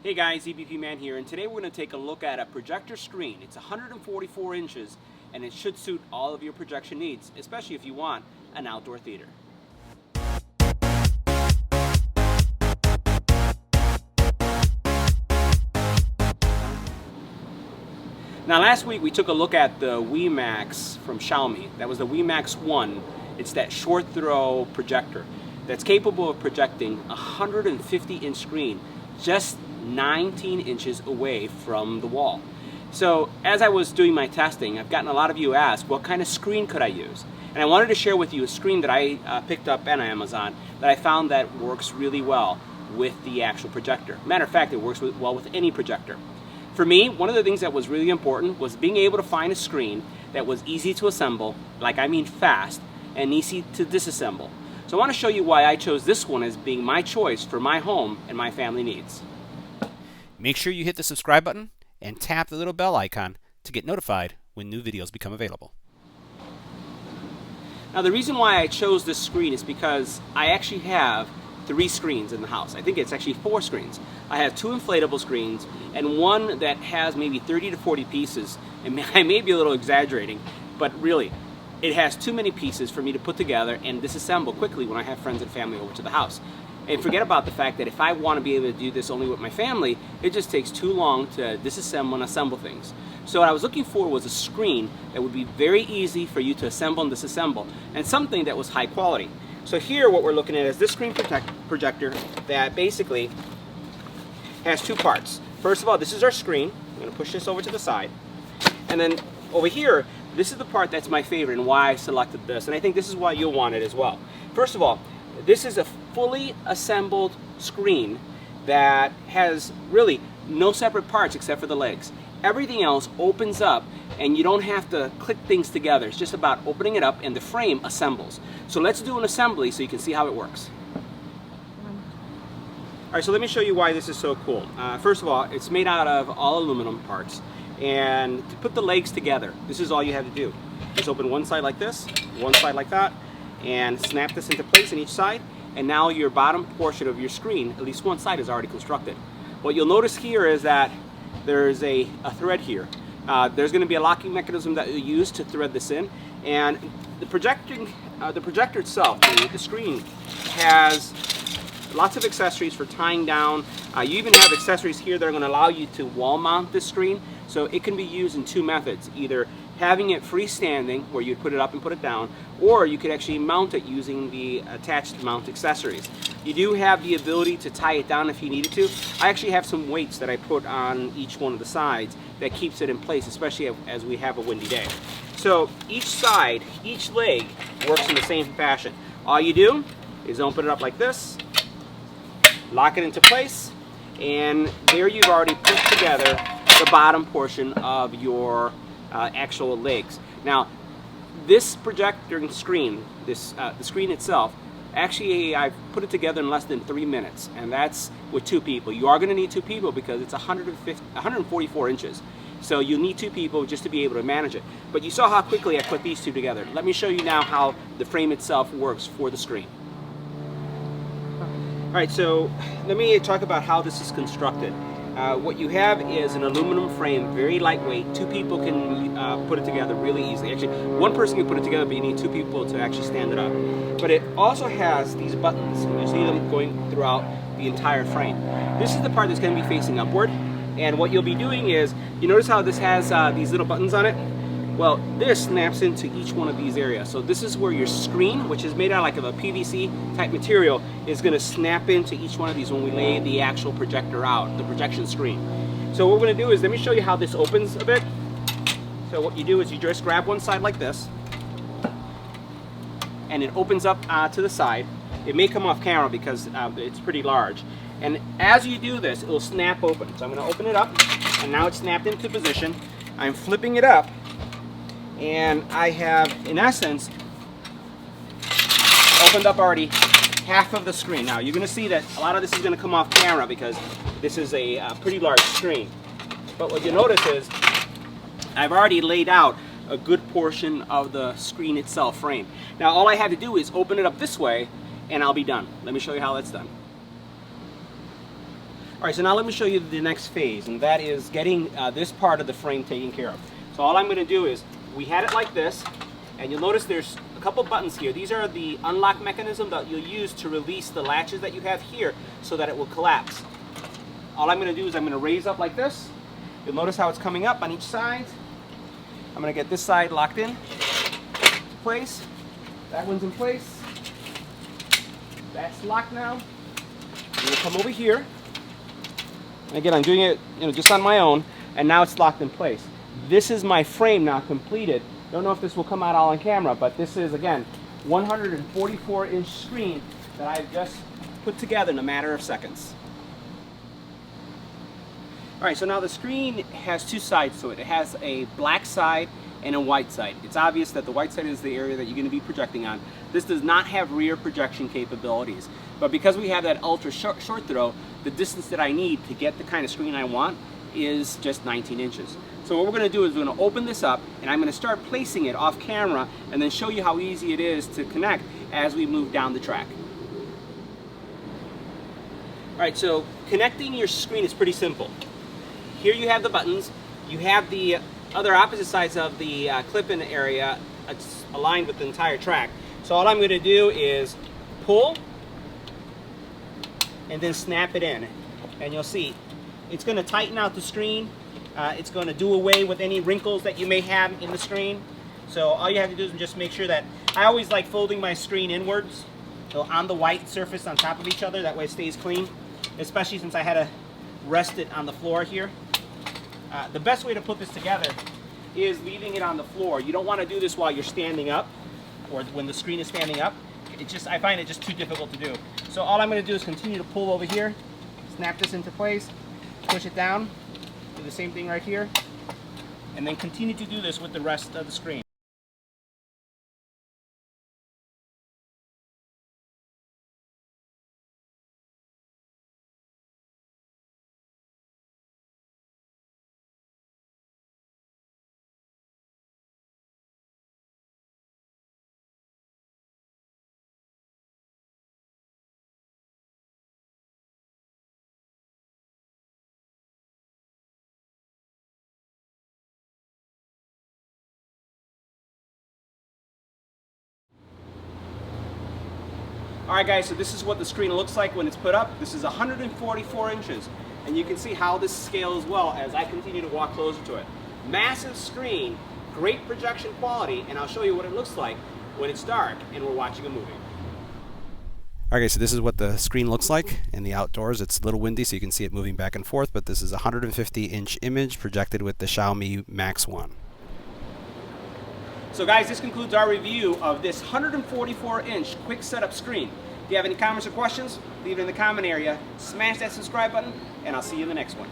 Hey guys, EBPMAN here, and today we're going to take a look at a projector screen. It's 144 inches, and it should suit all of your projection needs, especially if you want an outdoor theater. Now last week we took a look at the Wemax from Xiaomi. That was the Wemax 1. It's that short throw projector that's capable of projecting a 150-inch screen just 19 inches away from the wall. So as I was doing my testing, I've gotten a lot of you ask, what kind of screen could I use? And I wanted to share with you a screen that I picked up on Amazon that I found that works really well with the actual projector. Matter of fact, it works well with any projector. For me, one of the things that was really important was being able to find a screen that was easy to assemble, like I mean fast, and easy to disassemble. So I want to show you why I chose this one as being my choice for my home and my family needs. Make sure you hit the subscribe button and tap the little bell icon to get notified when new videos become available. Now the reason why I chose this screen is because I actually have 3 screens in the house. I think it's actually 4 screens. I have 2 inflatable screens and one that has maybe 30 to 40 pieces. And I may be a little exaggerating, but really, it has too many pieces for me to put together and disassemble quickly when I have friends and family over to the house. And forget about the fact that if I want to be able to do this only with my family, it just takes too long to disassemble and assemble things. So what I was looking for was a screen that would be very easy for you to assemble and disassemble, and something that was high quality. So here what we're looking at is this screen projector that basically has 2 parts. First of all, this is our screen. I'm going to push this over to the side. And then over here, this is the part that's my favorite and why I selected this. And I think this is why you'll want it as well. First of all, this is a fully assembled screen that has really no separate parts except for the legs. Everything else opens up and you don't have to click things together. It's just about opening it up and the frame assembles. So let's do an assembly so you can see how it works. Alright, so let me show you why this is so cool. First of all, it's made out of all aluminum parts. And to put the legs together, this is all you have to do. Just open one side like this, one side like that, and snap this into place on each side, and now your bottom portion of your screen, at least one side, is already constructed. What you'll notice here is that there's a thread here. There's going to be a locking mechanism that you'll use to thread this in, and the projector itself, the screen, has lots of accessories for tying down. You even have accessories here that are going to allow you to wall mount this screen, so it can be used in 2 methods, either having it freestanding, where you put it up and put it down, or you could actually mount it using the attached mount accessories. You do have the ability to tie it down if you needed to. I actually have some weights that I put on each one of the sides that keeps it in place, especially as we have a windy day. So each side, each leg works in the same fashion. All you do is open it up like this, lock it into place, and there you've already put together the bottom portion of your actual legs. Now, this projector screen, the screen itself, actually I've put it together in less than 3 minutes, and that's with 2 people. You are going to need 2 people because it's 144 inches. So you need 2 people just to be able to manage it. But you saw how quickly I put these 2 together. Let me show you now how the frame itself works for the screen. Alright, so let me talk about how this is constructed. What you have is an aluminum frame, very lightweight. 2 people can put it together really easily. Actually, 1 person can put it together, but you need 2 people to actually stand it up. But it also has these buttons. You see them going throughout the entire frame. This is the part that's going to be facing upward. And what you'll be doing is, you notice how this has these little buttons on it? Well, this snaps into each one of these areas. So this is where your screen, which is made out of a PVC type material, is going to snap into each one of these when we lay the actual projector out, the projection screen. So what we're going to do is, let me show you how this opens a bit. So what you do is you just grab one side like this, and it opens up to the side. It may come off camera because it's pretty large. And as you do this, it will snap open. So I'm going to open it up, and now it's snapped into position. I'm flipping it up, and I have, in essence, opened up already half of the screen. Now you're going to see that a lot of this is going to come off camera because this is a pretty large screen. But what you notice is I've already laid out a good portion of the screen itself frame. Now all I have to do is open it up this way and I'll be done. Let me show you how that's done. All right, so now let me show you the next phase, and that is getting this part of the frame taken care of. So all I'm going to do is, we had it like this, and you'll notice there's a couple buttons here. These are the unlock mechanism that you'll use to release the latches that you have here so that it will collapse. All I'm going to do is I'm going to raise up like this. You'll notice how it's coming up on each side. I'm going to get this side locked in place. That one's in place. That's locked now. I'm going to come over here. Again, I'm doing it, just on my own, and now it's locked in place. This is my frame now completed. Don't know if this will come out all on camera, but this is, again, 144-inch screen that I've just put together in a matter of seconds. All right, so now the screen has two sides to it. It has a black side and a white side. It's obvious that the white side is the area that you're going to be projecting on. This does not have rear projection capabilities, but because we have that ultra short throw, the distance that I need to get the kind of screen I want is just 19 inches. So what we're going to do is we're going to open this up, and I'm going to start placing it off camera and then show you how easy it is to connect as we move down the track. All right, so connecting your screen is pretty simple. Here you have the buttons. You have the other opposite sides of the clip-in area aligned with the entire track. So all I'm going to do is pull and then snap it in, and you'll see it's going to tighten out the screen. It's going to do away with any wrinkles that you may have in the screen. So all you have to do is just make sure that, I always like folding my screen inwards, so on the white surface on top of each other, that way it stays clean, especially since I had to rest it on the floor here. The best way to put this together is leaving it on the floor. You don't want to do this while you're standing up or when the screen is standing up. I find it just too difficult to do. So all I'm going to do is continue to pull over here, snap this into place, push it down, do the same thing right here, and then continue to do this with the rest of the screen. Alright guys, so this is what the screen looks like when it's put up. This is 144 inches, and you can see how this scales well as I continue to walk closer to it. Massive screen, great projection quality, and I'll show you what it looks like when it's dark and we're watching a movie. Okay, so this is what the screen looks like in the outdoors. It's a little windy, so you can see it moving back and forth, but this is a 150-inch image projected with the Xiaomi Wemax 1. So guys, this concludes our review of this 144-inch quick setup screen. If you have any comments or questions, leave it in the comment area. Smash that subscribe button, and I'll see you in the next one.